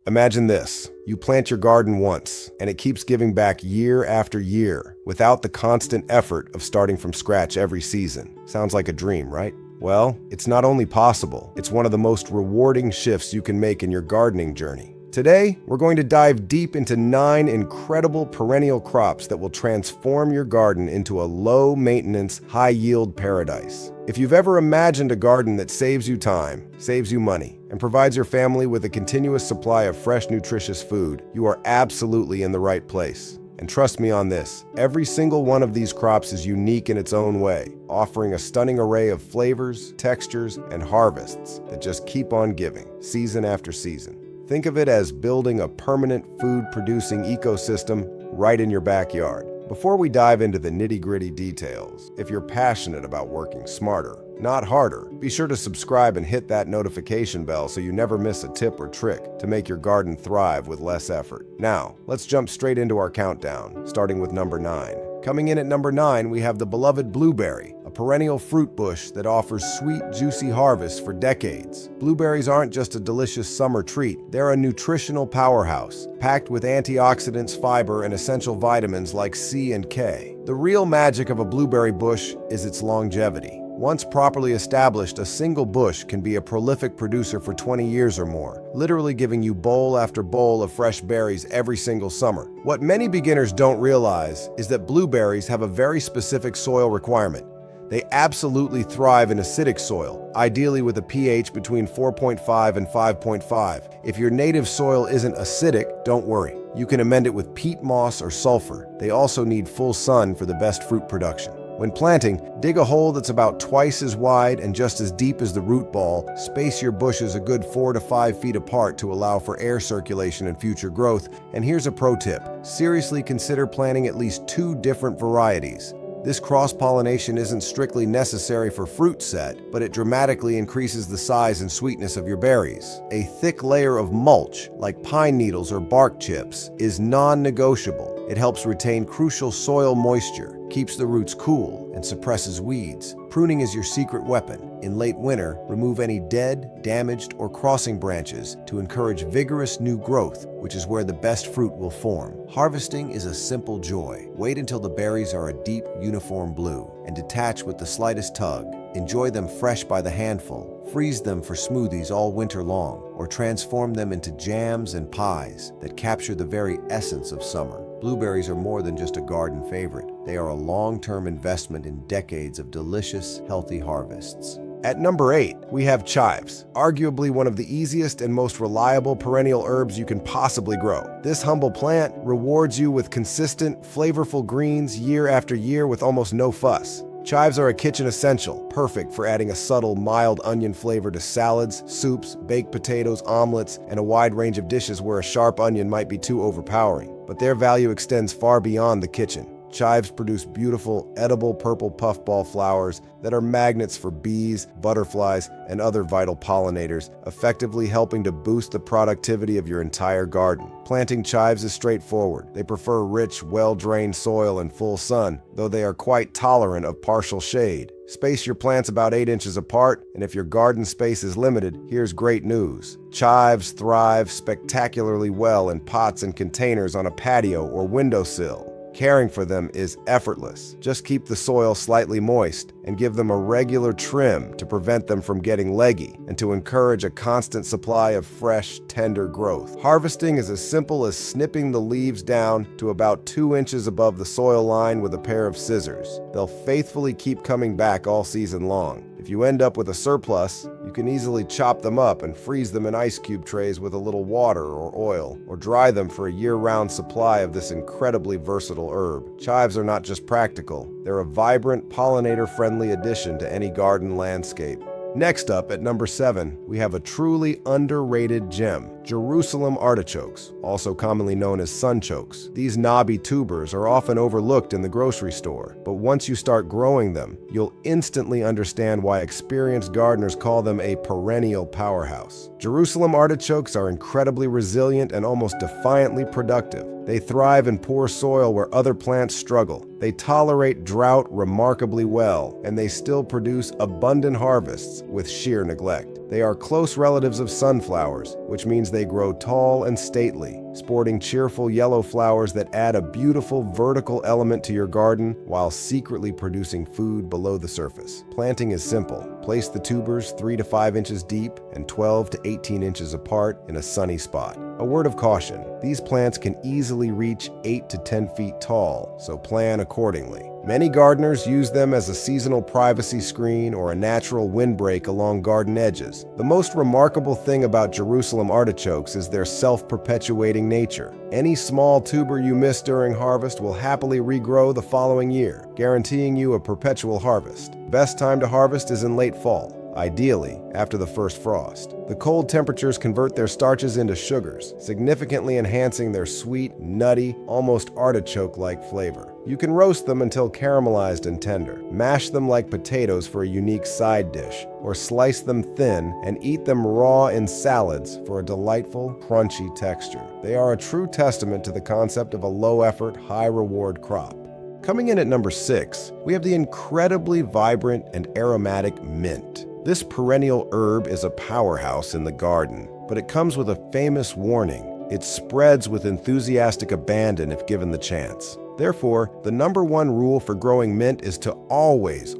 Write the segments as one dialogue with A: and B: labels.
A: Imagine this. You plant your garden once, and it keeps giving back year after year without the constant effort of starting from scratch every season. Sounds like a dream, right? Well, it's not only possible, it's one of the most rewarding shifts you can make in your gardening journey. Today, we're going to dive deep into 9 incredible perennial crops that will transform your garden into a low-maintenance, high-yield paradise. If you've ever imagined a garden that saves you time, saves you money, and provides your family with a continuous supply of fresh, nutritious food, you are absolutely in the right place. And trust me on this, every single one of these crops is unique in its own way, offering a stunning array of flavors, textures, and harvests that just keep on giving, season after season. Think of it as building a permanent food-producing ecosystem right in your backyard. Before we dive into the nitty-gritty details, if you're passionate about working smarter, not harder, be sure to subscribe and hit that notification bell so you never miss a tip or trick to make your garden thrive with less effort. Now, let's jump straight into our countdown, starting with number 9. Coming in at number 9, we have the beloved blueberry, a perennial fruit bush that offers sweet, juicy harvests for decades. Blueberries aren't just a delicious summer treat, they're a nutritional powerhouse, packed with antioxidants, fiber, and essential vitamins like C and K. The real magic of a blueberry bush is its longevity. Once properly established, a single bush can be a prolific producer for 20 years or more, literally giving you bowl after bowl of fresh berries every single summer. What many beginners don't realize is that blueberries have a very specific soil requirement. They absolutely thrive in acidic soil, ideally with a pH between 4.5 and 5.5. If your native soil isn't acidic, don't worry. You can amend it with peat moss or sulfur. They also need full sun for the best fruit production. When planting, dig a hole that's about twice as wide and just as deep as the root ball. Space your bushes a good 4 to 5 feet apart to allow for air circulation and future growth. And here's a pro tip. Seriously consider planting at least 2 different varieties. This cross-pollination isn't strictly necessary for fruit set, but it dramatically increases the size and sweetness of your berries. A thick layer of mulch, like pine needles or bark chips, is non-negotiable. It helps retain crucial soil moisture, keeps the roots cool, and suppresses weeds. Pruning is your secret weapon. In late winter, remove any dead, damaged, or crossing branches to encourage vigorous new growth, which is where the best fruit will form. Harvesting is a simple joy. Wait until the berries are a deep, uniform blue and detach with the slightest tug. Enjoy them fresh by the handful. Freeze them for smoothies all winter long, or transform them into jams and pies that capture the very essence of summer. Blueberries are more than just a garden favorite. They are a long-term investment in decades of delicious, healthy harvests. At number 8, we have chives, arguably one of the easiest and most reliable perennial herbs you can possibly grow. This humble plant rewards you with consistent, flavorful greens year after year with almost no fuss. Chives are a kitchen essential, perfect for adding a subtle, mild onion flavor to salads, soups, baked potatoes, omelets, and a wide range of dishes where a sharp onion might be too overpowering. But their value extends far beyond the kitchen. Chives produce beautiful, edible purple puffball flowers that are magnets for bees, butterflies, and other vital pollinators, effectively helping to boost the productivity of your entire garden. Planting chives is straightforward. They prefer rich, well-drained soil and full sun, though they are quite tolerant of partial shade. Space your plants about 8 inches apart, and if your garden space is limited, here's great news. Chives thrive spectacularly well in pots and containers on a patio or windowsill. Caring for them is effortless. Just keep the soil slightly moist and give them a regular trim to prevent them from getting leggy and to encourage a constant supply of fresh, tender growth. Harvesting is as simple as snipping the leaves down to about 2 inches above the soil line with a pair of scissors. They'll faithfully keep coming back all season long. If you end up with a surplus, you can easily chop them up and freeze them in ice cube trays with a little water or oil, or dry them for a year-round supply of this incredibly versatile herb. Chives are not just practical, they're a vibrant, pollinator-friendly addition to any garden landscape. Next up, at number 7, we have a truly underrated gem, Jerusalem artichokes, also commonly known as sunchokes. These knobby tubers are often overlooked in the grocery store, but once you start growing them, you'll instantly understand why experienced gardeners call them a perennial powerhouse. Jerusalem artichokes are incredibly resilient and almost defiantly productive. They thrive in poor soil where other plants struggle. They tolerate drought remarkably well, and they still produce abundant harvests with sheer neglect. They are close relatives of sunflowers, which means they grow tall and stately, sporting cheerful yellow flowers that add a beautiful vertical element to your garden while secretly producing food below the surface. Planting is simple. Place the tubers 3 to 5 inches deep and 12 to 18 inches apart in a sunny spot. A word of caution, these plants can easily reach 8 to 10 feet tall, so plan accordingly. Many gardeners use them as a seasonal privacy screen or a natural windbreak along garden edges. The most remarkable thing about Jerusalem artichokes is their self-perpetuating nature. Any small tuber you miss during harvest will happily regrow the following year, guaranteeing you a perpetual harvest. Best time to harvest is in late fall, ideally after the first frost. The cold temperatures convert their starches into sugars, significantly enhancing their sweet, nutty, almost artichoke-like flavor. You can roast them until caramelized and tender, mash them like potatoes for a unique side dish, or slice them thin and eat them raw in salads for a delightful, crunchy texture. They are a true testament to the concept of a low-effort, high-reward crop. Coming in at number 6, we have the incredibly vibrant and aromatic mint. This perennial herb is a powerhouse in the garden, but it comes with a famous warning. It spreads with enthusiastic abandon if given the chance. Therefore, the #1 rule for growing mint is to always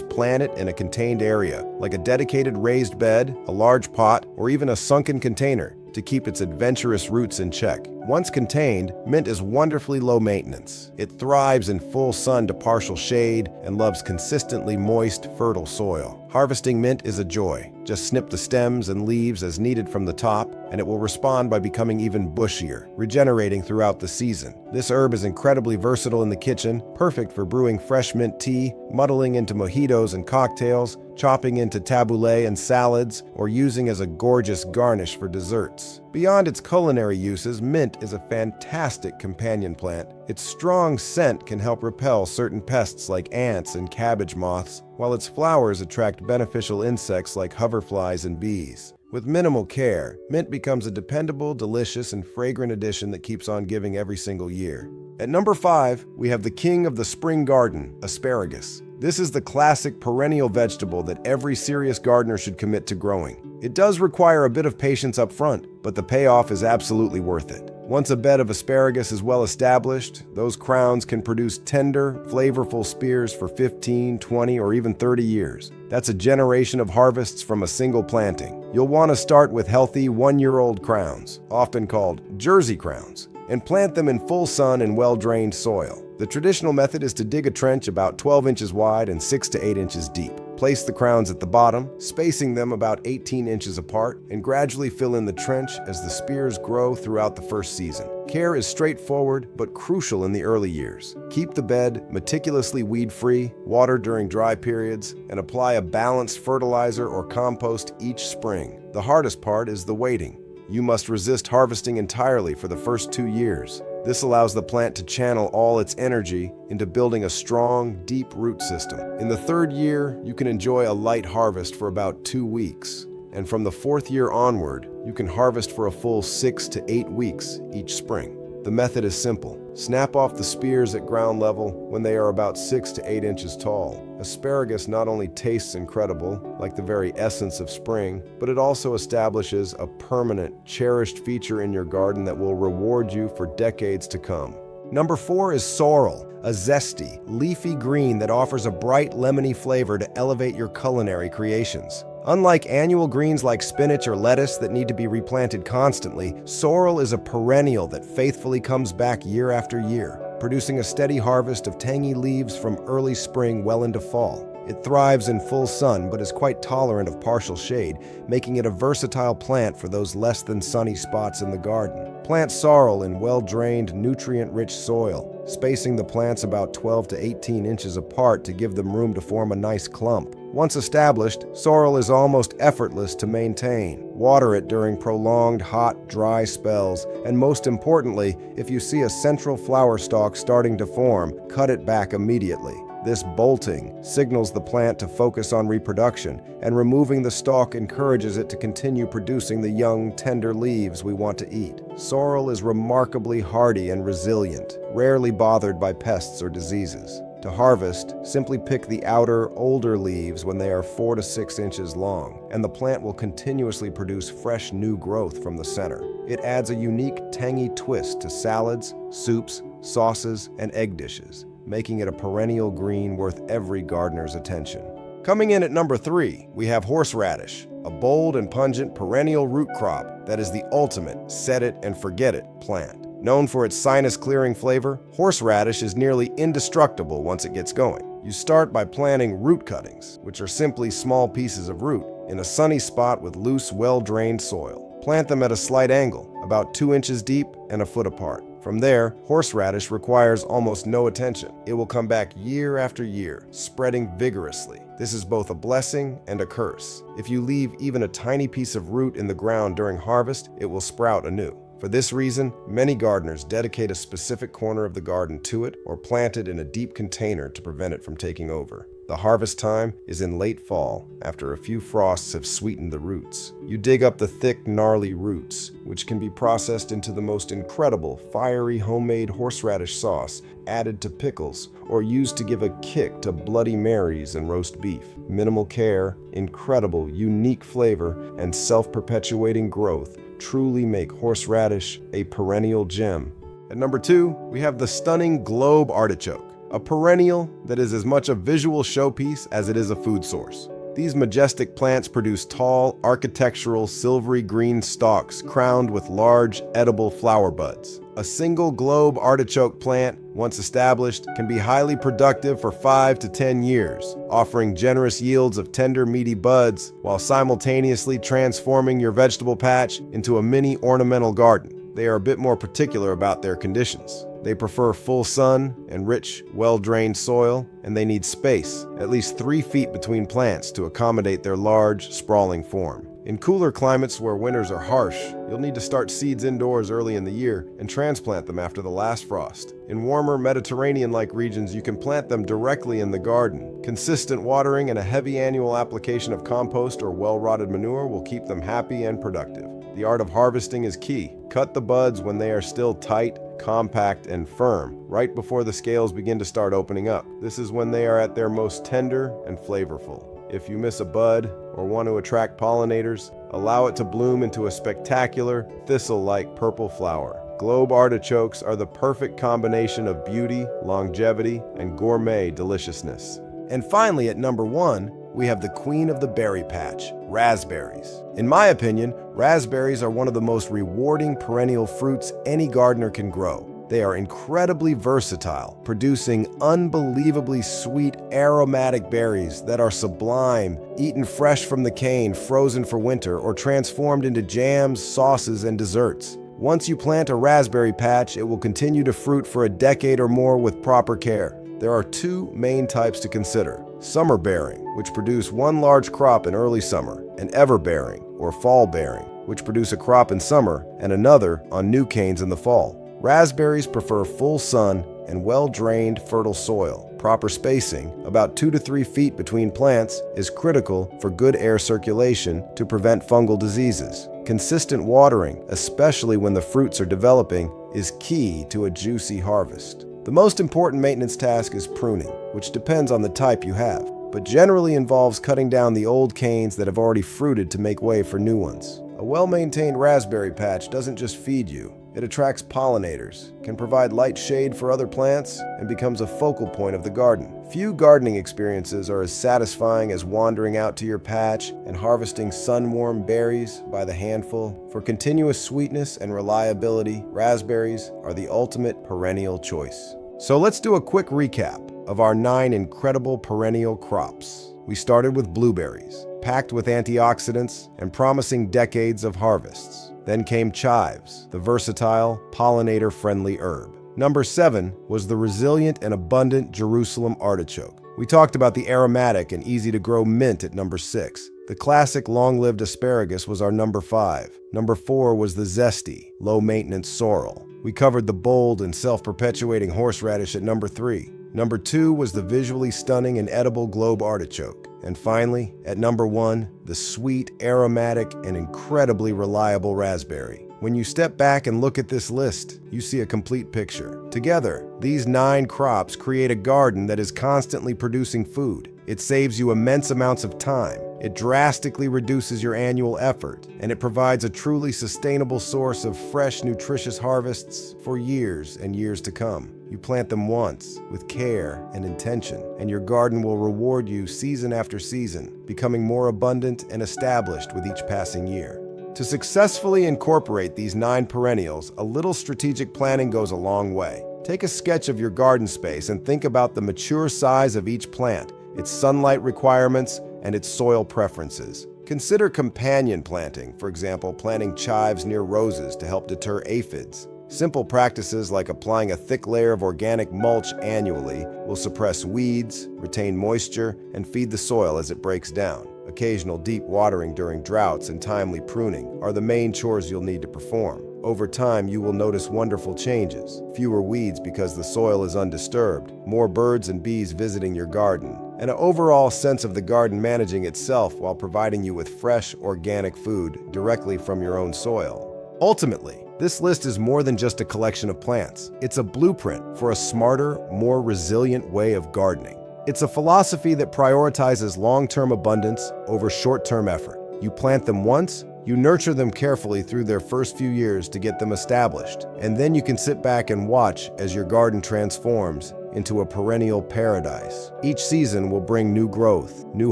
A: plant it in a contained area, like a dedicated raised bed, a large pot, or even a sunken container, to keep its adventurous roots in check. Once contained, mint is wonderfully low maintenance. It thrives in full sun to partial shade and loves consistently moist, fertile soil. Harvesting mint is a joy. Just snip the stems and leaves as needed from the top, and it will respond by becoming even bushier, regenerating throughout the season. This herb is incredibly versatile in the kitchen, perfect for brewing fresh mint tea, muddling into mojitos and cocktails, chopping into tabbouleh and salads, or using as a gorgeous garnish for desserts. Beyond its culinary uses, mint is a fantastic companion plant. Its strong scent can help repel certain pests like ants and cabbage moths, while its flowers attract beneficial insects like hoverflies and bees. With minimal care, mint becomes a dependable, delicious, and fragrant addition that keeps on giving every single year. At number 5, we have the king of the spring garden, asparagus. This is the classic perennial vegetable that every serious gardener should commit to growing. It does require a bit of patience up front, but the payoff is absolutely worth it. Once a bed of asparagus is well established, those crowns can produce tender, flavorful spears for 15, 20, or even 30 years. That's a generation of harvests from a single planting. You'll want to start with healthy 1-year-old crowns, often called Jersey crowns, and plant them in full sun and well-drained soil. The traditional method is to dig a trench about 12 inches wide and 6 to 8 inches deep. Place the crowns at the bottom, spacing them about 18 inches apart, and gradually fill in the trench as the spears grow throughout the first season. Care is straightforward but crucial in the early years. Keep the bed meticulously weed-free, water during dry periods, and apply a balanced fertilizer or compost each spring. The hardest part is the waiting. You must resist harvesting entirely for the first 2 years. This allows the plant to channel all its energy into building a strong, deep root system. In the 3rd year, you can enjoy a light harvest for about 2 weeks. And from the 4th year onward, you can harvest for a full 6 to 8 weeks each spring. The method is simple. Snap off the spears at ground level when they are about 6 to 8 inches tall. Asparagus not only tastes incredible, like the very essence of spring, but it also establishes a permanent, cherished feature in your garden that will reward you for decades to come. Number 4 is sorrel, a zesty, leafy green that offers a bright, lemony flavor to elevate your culinary creations. Unlike annual greens like spinach or lettuce that need to be replanted constantly, sorrel is a perennial that faithfully comes back year after year, producing a steady harvest of tangy leaves from early spring well into fall. It thrives in full sun but is quite tolerant of partial shade, making it a versatile plant for those less than sunny spots in the garden. Plant sorrel in well-drained, nutrient-rich soil, spacing the plants about 12 to 18 inches apart to give them room to form a nice clump. Once established, sorrel is almost effortless to maintain. Water it during prolonged, hot, dry spells, and most importantly, if you see a central flower stalk starting to form, cut it back immediately. This bolting signals the plant to focus on reproduction, and removing the stalk encourages it to continue producing the young, tender leaves we want to eat. Sorrel is remarkably hardy and resilient, rarely bothered by pests or diseases. To harvest, simply pick the outer, older leaves when they are 4 to 6 inches long, and the plant will continuously produce fresh new growth from the center. It adds a unique, tangy twist to salads, soups, sauces, and egg dishes, making it a perennial green worth every gardener's attention. Coming in at number 3, we have horseradish, a bold and pungent perennial root crop that is the ultimate set-it-and-forget-it plant. Known for its sinus-clearing flavor, horseradish is nearly indestructible once it gets going. You start by planting root cuttings, which are simply small pieces of root, in a sunny spot with loose, well-drained soil. Plant them at a slight angle, about 2 inches deep and a foot apart. From there, horseradish requires almost no attention. It will come back year after year, spreading vigorously. This is both a blessing and a curse. If you leave even a tiny piece of root in the ground during harvest, it will sprout anew. For this reason, many gardeners dedicate a specific corner of the garden to it or plant it in a deep container to prevent it from taking over. The harvest time is in late fall, after a few frosts have sweetened the roots. You dig up the thick, gnarly roots, which can be processed into the most incredible, fiery homemade horseradish sauce, added to pickles, or used to give a kick to Bloody Marys and roast beef. Minimal care, incredible, unique flavor, and self-perpetuating growth truly make horseradish a perennial gem. At number 2, we have the stunning globe artichoke, a perennial that is as much a visual showpiece as it is a food source. These majestic plants produce tall, architectural, silvery green stalks crowned with large, edible flower buds. A single globe artichoke plant, once established, can be highly productive for 5 to 10 years, offering generous yields of tender, meaty buds while simultaneously transforming your vegetable patch into a mini ornamental garden. They are a bit more particular about their conditions. They prefer full sun and rich, well-drained soil, and they need space, at least 3 feet between plants to accommodate their large, sprawling form. In cooler climates where winters are harsh, you'll need to start seeds indoors early in the year and transplant them after the last frost. In warmer, Mediterranean-like regions, you can plant them directly in the garden. Consistent watering and a heavy annual application of compost or well-rotted manure will keep them happy and productive. The art of harvesting is key. Cut the buds when they are still tight, compact, and firm, right before the scales begin to start opening up. This is when they are at their most tender and flavorful. If you miss a bud or want to attract pollinators, allow it to bloom into a spectacular, thistle-like purple flower. Globe artichokes are the perfect combination of beauty, longevity, and gourmet deliciousness. And finally, at number 1, we have the queen of the berry patch, raspberries. In my opinion, raspberries are one of the most rewarding perennial fruits any gardener can grow. They are incredibly versatile, producing unbelievably sweet, aromatic berries that are sublime, eaten fresh from the cane, frozen for winter, or transformed into jams, sauces, and desserts. Once you plant a raspberry patch, it will continue to fruit for a decade or more with proper care. There are 2 main types to consider: summer-bearing, which produce 1 large crop in early summer, and ever-bearing, or fall-bearing, which produce a crop in summer and another on new canes in the fall. Raspberries prefer full sun and well-drained, fertile soil. Proper spacing, about 2 to 3 feet between plants, is critical for good air circulation to prevent fungal diseases. Consistent watering, especially when the fruits are developing, is key to a juicy harvest. The most important maintenance task is pruning, which depends on the type you have, but generally involves cutting down the old canes that have already fruited to make way for new ones. A well-maintained raspberry patch doesn't just feed you. It attracts pollinators, can provide light shade for other plants, and becomes a focal point of the garden. Few gardening experiences are as satisfying as wandering out to your patch and harvesting sun-warm berries by the handful. For continuous sweetness and reliability, raspberries are the ultimate perennial choice. So let's do a quick recap of our 9 incredible perennial crops. We started with blueberries, packed with antioxidants and promising decades of harvests. Then came chives, the versatile, pollinator-friendly herb. Number 7 was the resilient and abundant Jerusalem artichoke. We talked about the aromatic and easy-to-grow mint at number 6. The classic long-lived asparagus was our number 5. Number 4 was the zesty, low-maintenance sorrel. We covered the bold and self-perpetuating horseradish at number 3. Number 2 was the visually stunning and edible globe artichoke. And finally, at number 1, the sweet, aromatic, and incredibly reliable raspberry. When you step back and look at this list, you see a complete picture. Together, these 9 crops create a garden that is constantly producing food. It saves you immense amounts of time, it drastically reduces your annual effort, and it provides a truly sustainable source of fresh, nutritious harvests for years and years to come. You plant them once, with care and intention, and your garden will reward you season after season, becoming more abundant and established with each passing year. To successfully incorporate these 9 perennials, a little strategic planning goes a long way. Take a sketch of your garden space and think about the mature size of each plant, its sunlight requirements, and its soil preferences. Consider companion planting, for example, planting chives near roses to help deter aphids. Simple practices like applying a thick layer of organic mulch annually will suppress weeds, retain moisture, and feed the soil as it breaks down. Occasional deep watering during droughts and timely pruning are the main chores you'll need to perform. Over time, you will notice wonderful changes. Fewer weeds because the soil is undisturbed, more birds and bees visiting your garden, and an overall sense of the garden managing itself while providing you with fresh, organic food directly from your own soil. Ultimately, this list is more than just a collection of plants. It's a blueprint for a smarter, more resilient way of gardening. It's a philosophy that prioritizes long-term abundance over short-term effort. You plant them once, you nurture them carefully through their first few years to get them established, and then you can sit back and watch as your garden transforms into a perennial paradise. Each season will bring new growth, new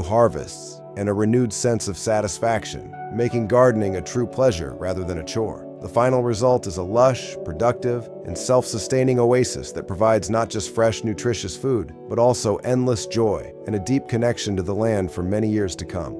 A: harvests, and a renewed sense of satisfaction, making gardening a true pleasure rather than a chore. The final result is a lush, productive, and self-sustaining oasis that provides not just fresh, nutritious food, but also endless joy and a deep connection to the land for many years to come.